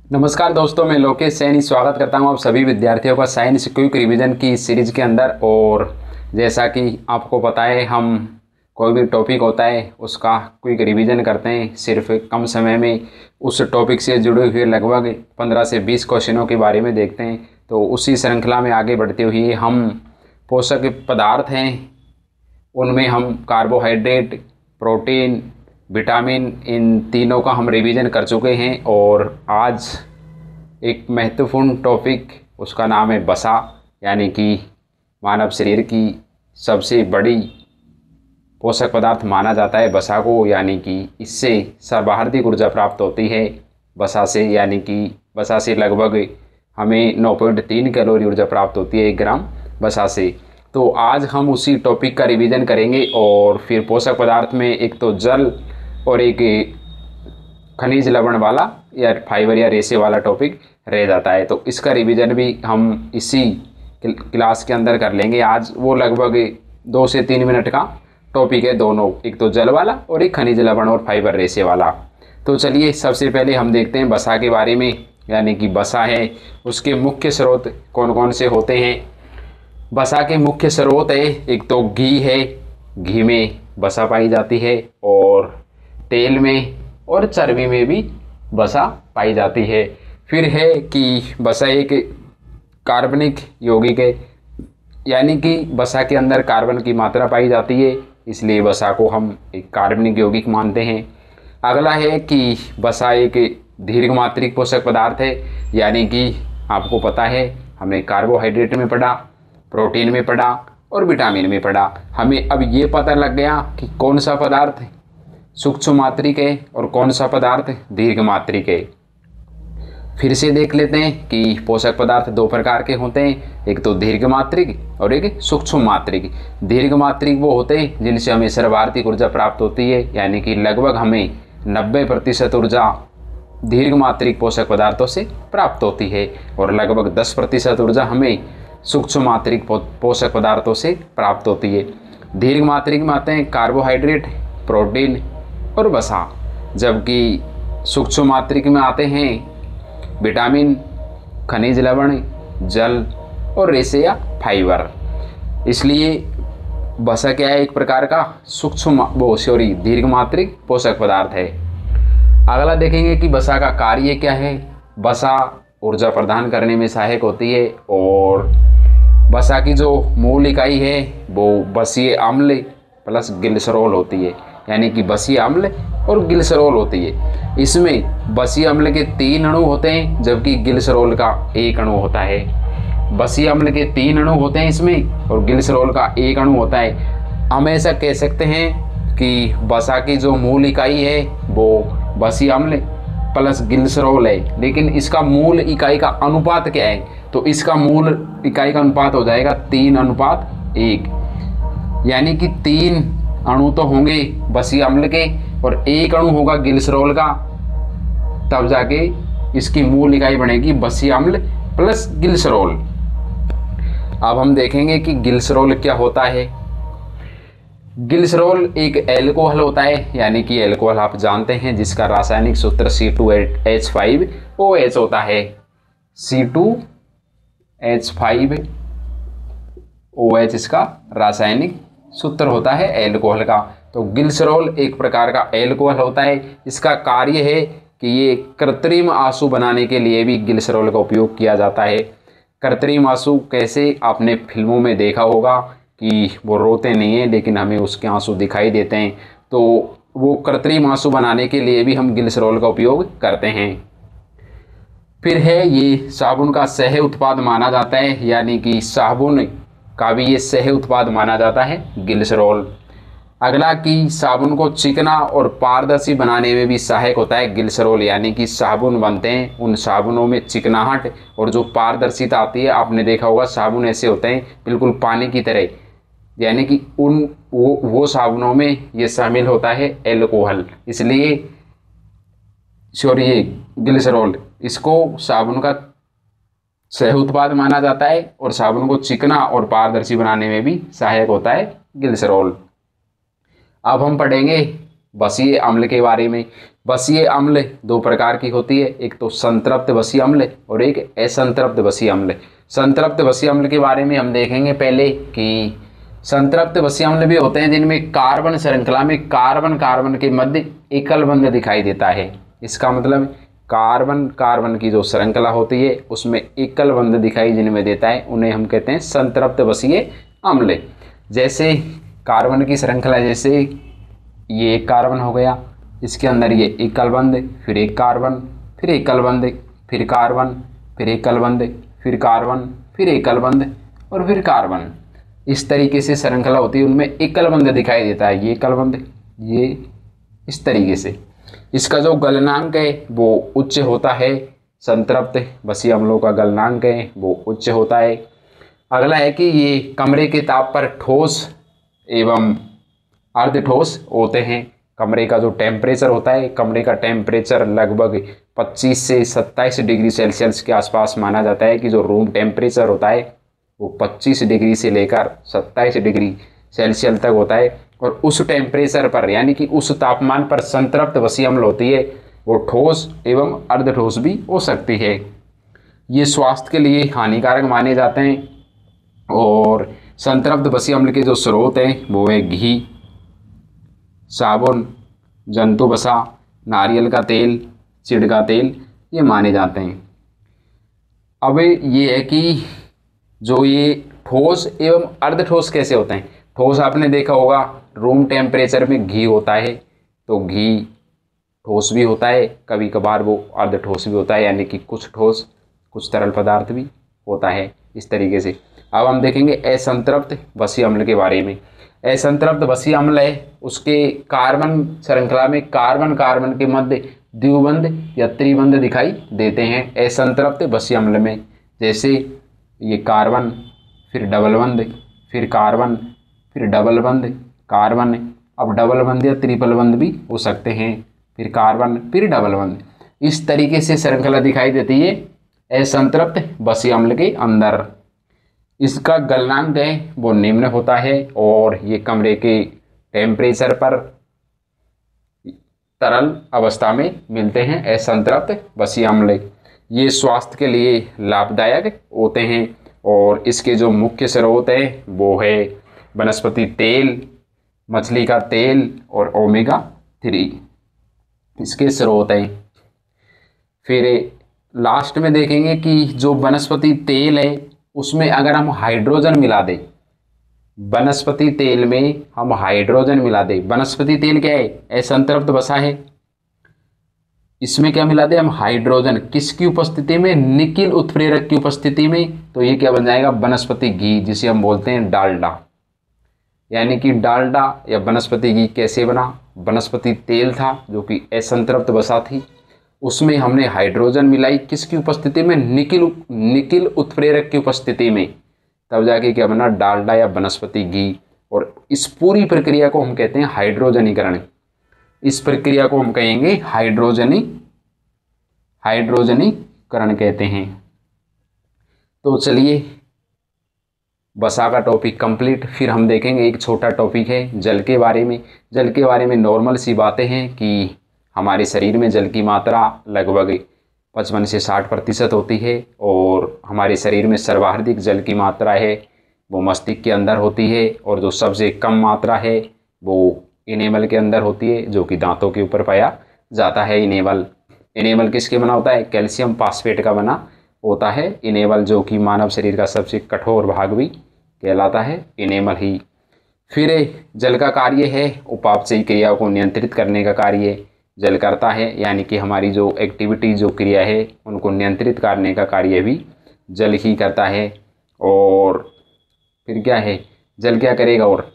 नमस्कार दोस्तों, मैं लोकेश सैनी स्वागत करता हूं आप सभी विद्यार्थियों का साइंस क्विक रिवीजन की इस सीरीज के अंदर। और जैसा कि आपको पता है, हम कोई भी टॉपिक होता है उसका क्विक रिवीजन करते हैं। सिर्फ कम समय में उस टॉपिक से जुड़े हुए लगभग 15 से 20 क्वेश्चनों के बारे में देखते हैं। तो उसी श्रृंखला में आगे बढ़ते हुए हम पोषक पदार्थ हैं, उनमें हम कार्बोहाइड्रेट, प्रोटीन, विटामिन, इन तीनों का हम रिवीजन कर चुके हैं। और आज एक महत्वपूर्ण टॉपिक, उसका नाम है वसा, यानी कि मानव शरीर की सबसे बड़ी पोषक पदार्थ माना जाता है वसा को, यानी कि इससे सर्वाहार्दिक ऊर्जा प्राप्त होती है वसा से। यानी कि वसा से लगभग हमें 9.3 कैलोरी ऊर्जा प्राप्त होती है 1 ग्राम वसा से। तो आज हम उसी टॉपिक का रिवीजन करेंगे। और फिर पोषक पदार्थ में एक तो जल और एक खनिज लवण वाला या फाइबर या रेशे वाला टॉपिक रह जाता है। तो इसका रिवीजन भी हम इसी क्लास के अंदर कर लेंगे। आज वो लगभग 2 से 3 मिनट का टॉपिक है दोनों, एक तो जल वाला और एक खनिज लवण और फाइबर रेशे वाला। तो चलिए सबसे पहले हम देखते हैं वसा के बारे में, यानी कि वसा है उसके मुख्य स्रोत कौन कौन से होते हैं। वसा के मुख्य स्रोत है, एक तो घी है, घी में वसा पाई जाती है, और तेल में और चर्बी में भी वसा पाई जाती है। फिर है कि वसा एक कार्बनिक यौगिक है, यानी कि वसा के अंदर कार्बन की मात्रा पाई जाती है, इसलिए वसा को हम एक कार्बनिक यौगिक मानते हैं। अगला है कि वसा एक दीर्घमात्रिक पोषक पदार्थ है, यानी कि आपको पता है हमने कार्बोहाइड्रेट में पढ़ा, प्रोटीन में पढ़ा और विटामिन में पढ़ा। हमें अब ये पता लग गया कि कौन सा पदार्थ सूक्ष्म मात्रिक है और कौन सा पदार्थ दीर्घ मात्रिक है। फिर से देख लेते हैं कि पोषक पदार्थ 2 प्रकार के होते हैं, एक तो दीर्घ मात्रिक और एक सूक्ष्म मात्रिक। दीर्घ मात्रिक वो होते हैं जिनसे हमें सर्वाधिक ऊर्जा प्राप्त होती है, यानी कि लगभग हमें 90% ऊर्जा दीर्घ मात्रिक पोषक पदार्थों से प्राप्त होती है, और लगभग 10% ऊर्जा हमें सूक्ष्म मात्रिक पोषक पदार्थों से प्राप्त होती है। दीर्घ मात्रिक में आते हैं कार्बोहाइड्रेट, प्रोटीन और वसा, जबकि सूक्ष्म मात्रिक में आते हैं विटामिन, खनिज लवण, जल और रेशे या फाइबर। इसलिए वसा क्या है, एक प्रकार का दीर्घ मात्रिक पोषक पदार्थ है। अगला देखेंगे कि वसा का कार्य क्या है। वसा ऊर्जा प्रदान करने में सहायक होती है, और वसा की जो मूल इकाई है वो वसीय अम्ल प्लस ग्लिसरॉल होती है, यानी कि वसीय अम्ल और ग्लिसरॉल होती है। इसमें वसीय अम्ल के 3 अणु होते हैं, जबकि ग्लिसरॉल का 1 अणु होता है। वसीय अम्ल के 3 अणु होते हैं इसमें, और ग्लिसरॉल का 1 अणु होता है। हम ऐसा कह सकते हैं कि वसा की जो मूल इकाई है वो वसीय अम्ल प्लस ग्लिसरॉल है, लेकिन इसका मूल इकाई का अनुपात क्या है, तो इसका मूल इकाई का अनुपात हो जाएगा 3:1, यानी कि 3 अणु तो होंगे वसीय अम्ल के और 1 अणु होगा ग्लिसरॉल का, तब जाके इसकी मूल इकाई बनेगी वसीय अम्ल प्लस ग्लिसरॉल। अब हम देखेंगे कि ग्लिसरॉल क्या होता है। ग्लिसरॉल एक एल्कोहल होता है, यानी कि एल्कोहल आप जानते हैं जिसका रासायनिक सूत्र C2H5OH होता है। C2H5OH इसका रासायनिक सूत्र होता है एल्कोहल का। तो ग्लिसरॉल एक प्रकार का एल्कोहल होता है। इसका कार्य है कि ये कृत्रिम आंसू बनाने के लिए भी ग्लिसरॉल का उपयोग किया जाता है। कृत्रिम आंसू कैसे, आपने फिल्मों में देखा होगा कि वो रोते नहीं हैं लेकिन हमें उसके आंसू दिखाई देते हैं, तो वो कृत्रिम आंसू बनाने के लिए भी हम ग्लिसरॉल का उपयोग करते हैं। फिर है ये साबुन का सह उत्पाद माना जाता है, यानी कि साबुन का भी ये सह उत्पाद माना जाता है ग्लिसरॉल। अगला कि साबुन को चिकना और पारदर्शी बनाने में भी सहायक होता है ग्लिसरॉल, यानी कि साबुन बनते हैं उन साबुनों में चिकनाहट और जो पारदर्शिता आती है। आपने देखा होगा साबुन ऐसे होते हैं बिल्कुल पानी की तरह, यानी कि वो साबुनों में ये शामिल होता है एल्कोहल, इसलिए ये ग्लिसरॉल इसको साबुन का सह उत्पाद माना जाता है, और साबुन को चिकना और पारदर्शी बनाने में भी सहायक होता है ग्लिसरॉल। अब हम पढ़ेंगे बसीय अम्ल के बारे में। बसीय अम्ल दो प्रकार की होती है, एक तो संतृप्त बसीय अम्ल और एक असंतृप्त बसीय अम्ल। संतृप्त बसीय अम्ल के बारे में हम देखेंगे पहले कि संतृप्त बसीय अम्ल भी होते हैं जिनमें कार्बन श्रृंखला में कार्बन कार्बन के मध्य एकल बंध दिखाई देता है। इसका मतलब कार्बन कार्बन की जो श्रृंखला होती है उसमें एकल बंध दिखाई जिनमें देता है उन्हें हम कहते हैं संतृप्त बसीय अम्ल। जैसे कार्बन की श्रृंखला, जैसे ये एक कार्बन हो गया, इसके अंदर ये एकल बंध, फिर एक कार्बन, फिर एकल बंध, फिर कार्बन, फिर एकल बंध, फिर कार्बन, फिर एकल बंध और फिर कार्बन। इस तरीके से श्रृंखला होती है, उनमें एकल बंध दिखाई देता है। ये एकल बंध, ये इस तरीके से। इसका जो गलनांक है वो उच्च होता है। संतृप्त बसीय अम्लों का गलनांक है वो उच्च होता है। अगला है कि ये कमरे के ताप पर ठोस एवं अर्धठोस होते हैं। कमरे का जो टेम्परेचर होता है, कमरे का टेम्परेचर लगभग 25 से 27 डिग्री सेल्सियस के आसपास माना जाता है कि जो रूम टेम्परेचर होता है वो 25 डिग्री से लेकर 27 डिग्री सेल्सियस तक होता है। और उस टेम्परेचर पर यानी कि उस तापमान पर संतृप्त बसीय अम्ल होती है, वो ठोस एवं अर्धठोस भी हो सकती है। ये स्वास्थ्य के लिए हानिकारक माने जाते हैं। और संतृप्त बसीय अम्ल के जो स्रोत हैं वो है घी, साबुन, जंतु वसा, नारियल का तेल, चिड़ का तेल, ये माने जाते हैं। अब ये है कि जो ये ठोस एवं अर्धठोस कैसे होते हैं। ठोस आपने देखा होगा, रूम टेम्परेचर में घी होता है तो घी ठोस भी होता है, कभी कभार वो अर्धठोस भी होता है, यानी कि कुछ ठोस कुछ तरल पदार्थ भी होता है। इस तरीके से अब हम देखेंगे असंतृप्त बसीय अम्ल के बारे में। असंतृप्त बसीय अम्ल है, उसके कार्बन श्रृंखला में कार्बन कार्बन के मध्य द्विबंध या त्रिबंध दिखाई देते हैं असंतृप्त बसीय अम्ल में। जैसे ये कार्बन, फिर डबल बंध, फिर कार्बन, फिर डबल बंध, कार्बन, अब डबल बंध या ट्रिपल बंध भी हो सकते हैं, फिर कार्बन, फिर डबल बंध। इस तरीके से श्रृंखला दिखाई देती है असंतृप्त बसीय अम्ल के अंदर। इसका गलनांक है वो निम्न होता है और ये कमरे के टेम्परेचर पर तरल अवस्था में मिलते हैं असंतृप्त बसीय अम्ल। ये स्वास्थ्य के लिए लाभदायक होते हैं। और इसके जो मुख्य स्रोत हैं वो है वनस्पति तेल, मछली का तेल और ओमेगा 3, इसके स्रोत हैं। फिर लास्ट में देखेंगे कि जो वनस्पति तेल है उसमें अगर हम हाइड्रोजन मिला दें, वनस्पति तेल में हम हाइड्रोजन मिला दें, वनस्पति तेल क्या है, असंतृप्त वसा है, इसमें क्या मिला दें हम, हाइड्रोजन, किसकी उपस्थिति में, निकिल उत्प्रेरक की उपस्थिति में, तो ये क्या बन जाएगा, वनस्पति घी, जिसे हम बोलते हैं डालडा। यानी कि डालडा या वनस्पति घी कैसे बना, वनस्पति तेल था जो कि असंतृप्त वसा थी, उसमें हमने हाइड्रोजन मिलाई, किसकी उपस्थिति में, निकिल उत्प्रेरक की उपस्थिति में, तब जाके क्या बना, डालडा या वनस्पति घी। और इस पूरी प्रक्रिया को हम कहते हैं हाइड्रोजनीकरण। इस प्रक्रिया को हम कहेंगे हाइड्रोजनीकरण कहते हैं। तो चलिए वसा का टॉपिक कंप्लीट। फिर हम देखेंगे एक छोटा टॉपिक है जल के बारे में। जल के बारे में नॉर्मल सी बातें हैं कि हमारे शरीर में जल की मात्रा लगभग 55 से 60% होती है और हमारे शरीर में सर्वाधिक जल की मात्रा है वो मस्तिष्क के अंदर होती है और जो सबसे कम मात्रा है वो इनेमल के अंदर होती है जो कि दांतों के ऊपर पाया जाता है। इनेमल किसके बना होता है, कैल्शियम फास्फेट का बना होता है इनेमल, जो कि मानव शरीर का सबसे कठोर भाग भी कहलाता है इनेमल ही। फिर जल का कार्य है उपापचयी क्रियाओं को नियंत्रित करने का कार्य जल करता है, यानी कि हमारी जो एक्टिविटी जो क्रिया है उनको नियंत्रित करने का कार्य भी जल ही करता है। और फिर क्या है, जल क्या करेगा, और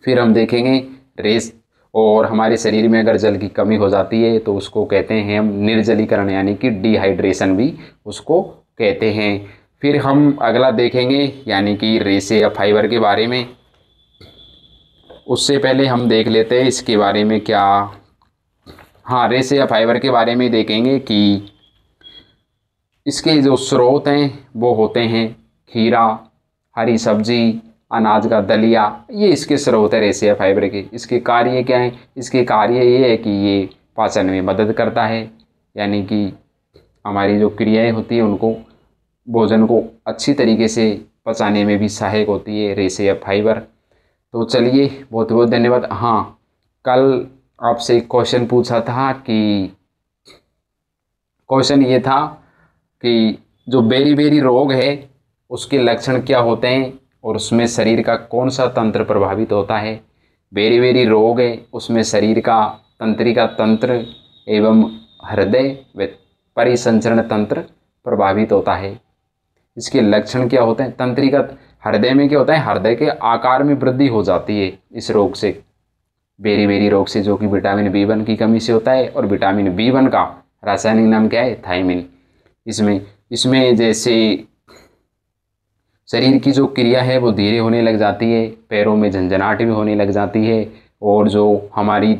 फिर हम देखेंगे रेस। और हमारे शरीर में अगर जल की कमी हो जाती है तो उसको कहते हैं हम निर्जलीकरण, यानी कि डिहाइड्रेशन भी उसको कहते हैं। फिर हम अगला देखेंगे यानी कि रेसे या फाइबर के बारे में। उससे पहले हम देख लेते हैं इसके बारे में क्या, हाँ, रेसे या फाइबर के बारे में देखेंगे कि इसके जो स्रोत हैं वो होते हैं खीरा, हरी सब्जी, अनाज का दलिया, ये इसके स्रोत है रेशे फाइबर के। इसके कार्य क्या है? इसके कार्य ये है कि ये पाचन में मदद करता है, यानी कि हमारी जो क्रियाएं होती हैं उनको, भोजन को अच्छी तरीके से पचाने में भी सहायक होती है रेशे या फाइबर। तो चलिए, बहुत बहुत धन्यवाद। हाँ, कल आपसे एक क्वेश्चन पूछा था कि क्वेश्चन ये था कि जो बेरी रोग है उसके लक्षण क्या होते हैं और उसमें शरीर का कौन सा तंत्र प्रभावित होता है। बेरी रोग है उसमें शरीर का तंत्रिका तंत्र एवं हृदय व परिसंचरण तंत्र प्रभावित होता है। इसके लक्षण क्या होते हैं? तंत्रिका हृदय में क्या होता है? हृदय के आकार में वृद्धि हो जाती है इस रोग से, बेरी रोग से, जो कि विटामिन B1 की कमी से होता है। और विटामिन B1 का रासायनिक नाम क्या है? थायमिन। इसमें जैसे शरीर की जो क्रिया है वो धीरे होने लग जाती है, पैरों में झंझनाहट भी होने लग जाती है, और जो हमारी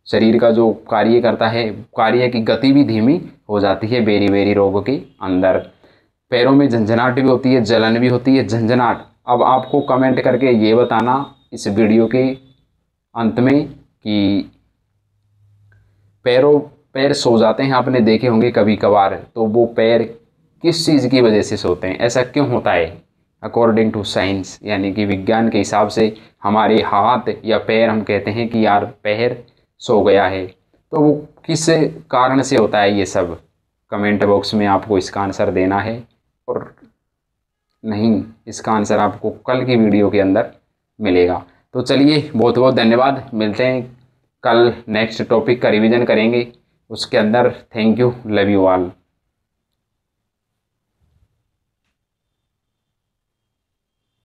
शरीर का जो कार्य करता है, कार्य की गति भी धीमी हो जाती है बेरी रोग के अंदर। पैरों में झंझनाहट भी होती है, जलन भी होती है। झंझनाहट, अब आपको कमेंट करके ये बताना इस वीडियो के अंत में कि पैर सो जाते हैं, आपने देखे होंगे कभी कभार, तो वो पैर किस चीज़ की वजह से सोते हैं, ऐसा क्यों होता है? अकॉर्डिंग टू साइंस, यानी कि विज्ञान के हिसाब से हमारे हाथ या पैर, हम कहते हैं कि यार पैर सो गया है, तो वो किस कारण से होता है? ये सब कमेंट बॉक्स में आपको इसका आंसर देना है, और नहीं, इसका आंसर आपको कल की वीडियो के अंदर मिलेगा। तो चलिए, बहुत बहुत धन्यवाद, मिलते हैं कल नेक्स्ट टॉपिक का रिवीजन करेंगे उसके अंदर। Thank you, love you all.